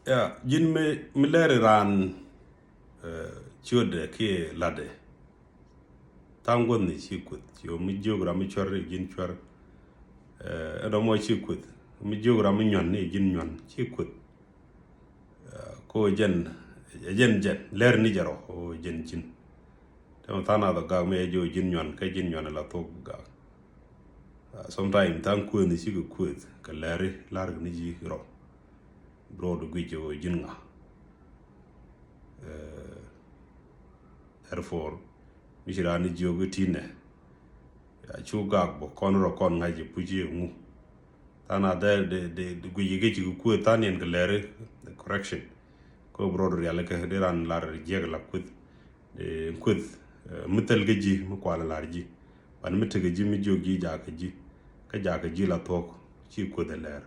Ya jin me leri ran chode ke lade tangon ni chikut yo mi jogra mi chorre jin chor edo mo chikut mi jogra mi nyon ni jin nyon chikut ko jen ler ni jaro o jen jin tam tana da ga me jo jin nyon ka jin nyon la to ga sometime tan ko ni chikut ka leri lar ni ji ro bro do gwijo jin nga therefore mishirani jogo tine ya chugak bo konro kon ngaji puji ngu tana de guji geji ku tanen glere correction ko brodo yalla ke de ran lar jeg la kud kud mutal geji mu kwala larji ban mutal geji mi jogi ja ka ji la tok ci ko de ler